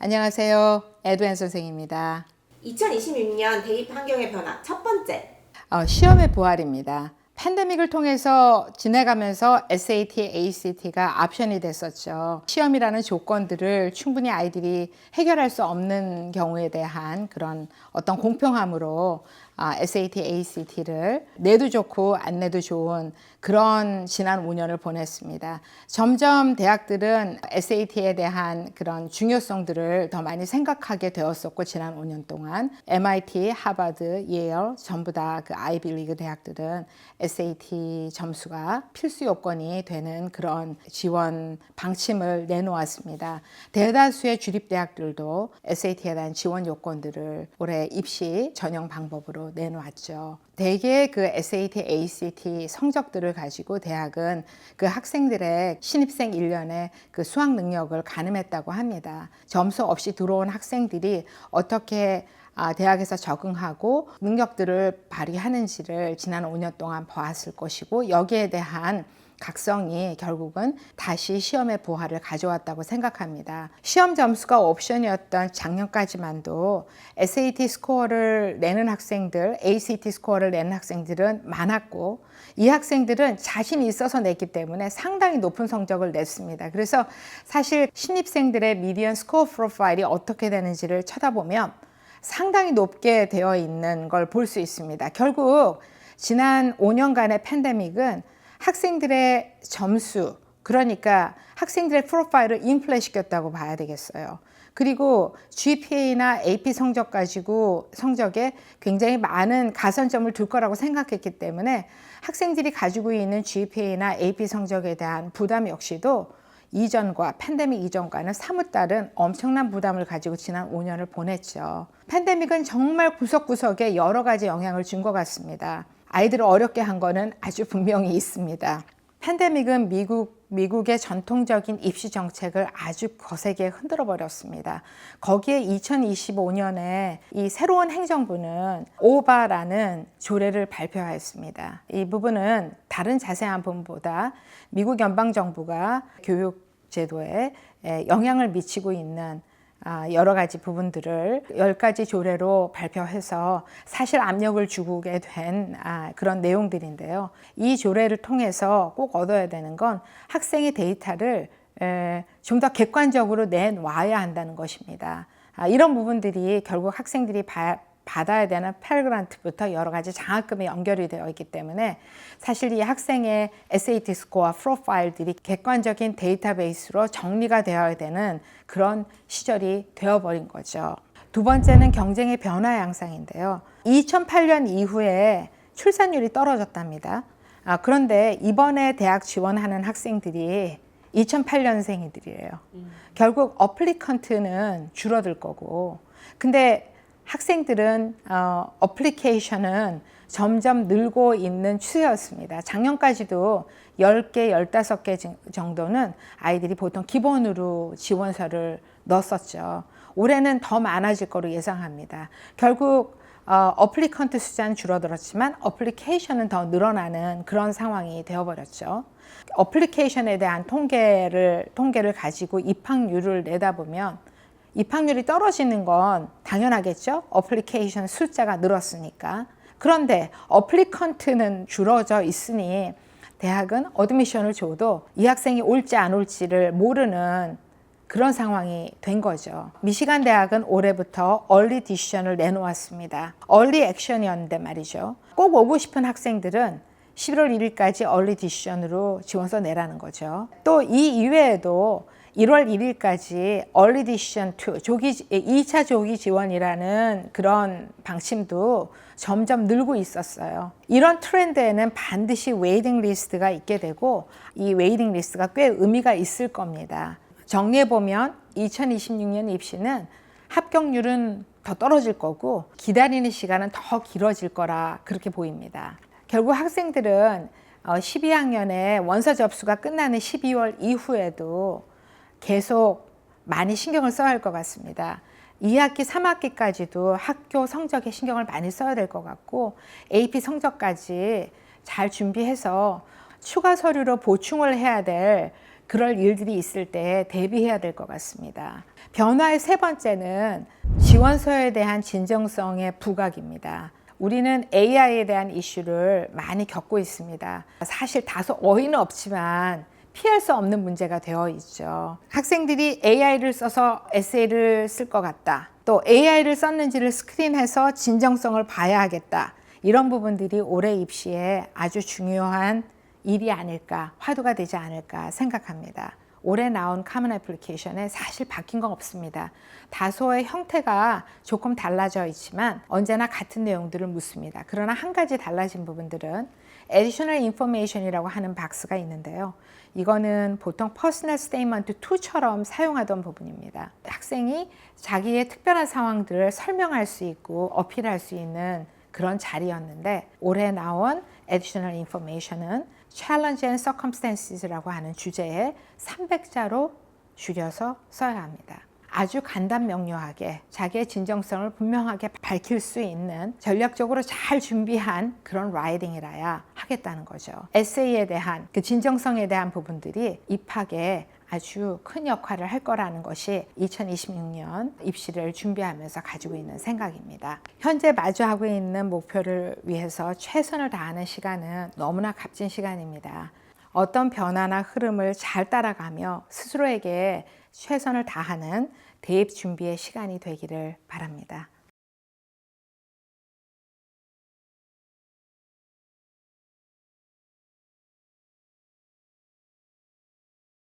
안녕하세요. 에드웬 선생입니다. 2026년 대입 환경의 변화 첫 번째. 시험의 부활입니다. 팬데믹을 통해서 지내가면서 SAT, ACT가 옵션이 됐었죠. 시험이라는 조건들을 충분히 아이들이 해결할 수 없는 경우에 대한 그런 어떤 공평함으로 SAT, ACT를 내도 좋고 안 내도 좋은 그런 지난 5년을 보냈습니다. 점점 대학들은 SAT에 대한 그런 중요성들을 더 많이 생각하게 되었었고, 지난 5년 동안 MIT, 하버드, 예일 전부 다 그 아이비리그 대학들은 SAT 점수가 필수 요건이 되는 그런 지원 방침을 내놓았습니다. 대다수의 주립대학들도 SAT에 대한 지원 요건들을 올해 입시 전형 방법으로 내놓았죠. 대개 그 SAT, ACT 성적들을 가지고 대학은 그 학생들의 신입생 1년의 그 수학 능력을 가늠했다고 합니다. 점수 없이 들어온 학생들이 어떻게 대학에서 적응하고 능력들을 발휘하는지를 지난 5년 동안 보았을 것이고, 여기에 대한 각성이 결국은 다시 시험의 부활을 가져왔다고 생각합니다. 시험 점수가 옵션이었던 작년까지만도 SAT 스코어를 내는 학생들, ACT 스코어를 내는 학생들은 많았고, 이 학생들은 자신이 있어서 냈기 때문에 상당히 높은 성적을 냈습니다. 그래서 사실 신입생들의 미디언 스코어 프로파일이 어떻게 되는지를 쳐다보면 상당히 높게 되어 있는 걸 볼 수 있습니다. 결국 지난 5년간의 팬데믹은 학생들의 점수, 그러니까 학생들의 프로파일을 인플레시켰다고 봐야 되겠어요. 그리고 GPA나 AP 성적 가지고 성적에 굉장히 많은 가산점을 둘 거라고 생각했기 때문에 학생들이 가지고 있는 GPA나 AP 성적에 대한 부담 역시도 이전과 팬데믹 이전과는 사뭇 다른 엄청난 부담을 가지고 지난 5년을 보냈죠. 팬데믹은 정말 구석구석에 여러 가지 영향을 준 것 같습니다. 아이들을 어렵게 한 거는 아주 분명히 있습니다. 팬데믹은 미국의 전통적인 입시 정책을 아주 거세게 흔들어 버렸습니다. 거기에 2025년에 이 새로운 행정부는 오바라는 조례를 발표했습니다. 이 부분은 다른 자세한 부분보다 미국 연방정부가 교육 제도에 영향을 미치고 있는 여러 가지 부분들을 10가지 조례로 발표해서 사실 압력을 주게 된 그런 내용들인데요. 이 조례를 통해서 꼭 얻어야 되는 건 학생의 데이터를 좀 더 객관적으로 내놔야 한다는 것입니다. 이런 부분들이 결국 학생들이 받아야 되는 펠그란트부터 여러 가지 장학금에 연결이 되어 있기 때문에 사실 이 학생의 SAT 스코어 프로파일들이 객관적인 데이터베이스로 정리가 되어야 되는 그런 시절이 되어버린 거죠. 두 번째는 경쟁의 변화 양상인데요. 2008년 이후에 출산율이 떨어졌답니다. 그런데 이번에 대학 지원하는 학생들이 2008년생이들이에요. 결국 어플리컨트는 줄어들 거고, 근데 학생들은 어플리케이션은 점점 늘고 있는 추세였습니다. 작년까지도 10개, 15개 정도는 아이들이 보통 기본으로 지원서를 넣었었죠. 올해는 더 많아질 거로 예상합니다. 결국 어플리컨트 숫자는 줄어들었지만 어플리케이션은 더 늘어나는 그런 상황이 되어버렸죠. 어플리케이션에 대한 통계를 가지고 입학률을 내다보면 입학률이 떨어지는 건 당연하겠죠. 어플리케이션 숫자가 늘었으니까. 그런데 어플리컨트는 줄어져 있으니 대학은 어드미션을 줘도 이 학생이 올지 안 올지를 모르는 그런 상황이 된 거죠. 미시간 대학은 올해부터 얼리 디시전을 내놓았습니다. 얼리 액션이었는데 말이죠. 꼭 오고 싶은 학생들은 11월 1일까지 얼리 디시전으로 지원서 내라는 거죠. 또 이 이외에도 1월 1일까지 Early Decision 2, 2차 조기 지원이라는 그런 방침도 점점 늘고 있었어요. 이런 트렌드에는 반드시 웨이팅 리스트가 있게 되고, 이 웨이팅 리스트가 꽤 의미가 있을 겁니다. 정리해보면 2026년 입시는 합격률은 더 떨어질 거고 기다리는 시간은 더 길어질 거라 그렇게 보입니다. 결국 학생들은 12학년에 원서 접수가 끝나는 12월 이후에도 계속 많이 신경을 써야 할 것 같습니다. 2학기, 3학기까지도 학교 성적에 신경을 많이 써야 될 것 같고, AP 성적까지 잘 준비해서 추가 서류로 보충을 해야 될 그럴 일들이 있을 때 대비해야 될 것 같습니다. 변화의 세 번째는 지원서에 대한 진정성의 부각입니다. 우리는 AI에 대한 이슈를 많이 겪고 있습니다. 사실 다소 어이는 없지만 피할 수 없는 문제가 되어 있죠. 학생들이 AI를 써서 에세이를 쓸 것 같다. 또 AI를 썼는지를 스크린해서 진정성을 봐야 하겠다. 이런 부분들이 올해 입시에 아주 중요한 일이 아닐까, 화두가 되지 않을까 생각합니다. 올해 나온 카먼 애플리케이션에 사실 바뀐 건 없습니다. 다소의 형태가 조금 달라져 있지만 언제나 같은 내용들을 묻습니다. 그러나 한 가지 달라진 부분들은 Additional Information이라고 하는 박스가 있는데요. 이거는 보통 Personal Statement 2처럼 사용하던 부분입니다. 학생이 자기의 특별한 상황들을 설명할 수 있고 어필할 수 있는 그런 자리였는데 올해 나온 Additional Information은 Challenge and Circumstances라고 하는 주제에 300자로 줄여서 써야 합니다. 아주 간단 명료하게 자기의 진정성을 분명하게 밝힐 수 있는 전략적으로 잘 준비한 그런 라이딩이라야 하겠다는 거죠. 에세이에 대한 그 진정성에 대한 부분들이 입학에 아주 큰 역할을 할 거라는 것이 2026년 입시를 준비하면서 가지고 있는 생각입니다. 현재 마주하고 있는 목표를 위해서 최선을 다하는 시간은 너무나 값진 시간입니다. 어떤 변화나 흐름을 잘 따라가며 스스로에게 최선을 다하는 대입 준비의 시간이 되기를 바랍니다.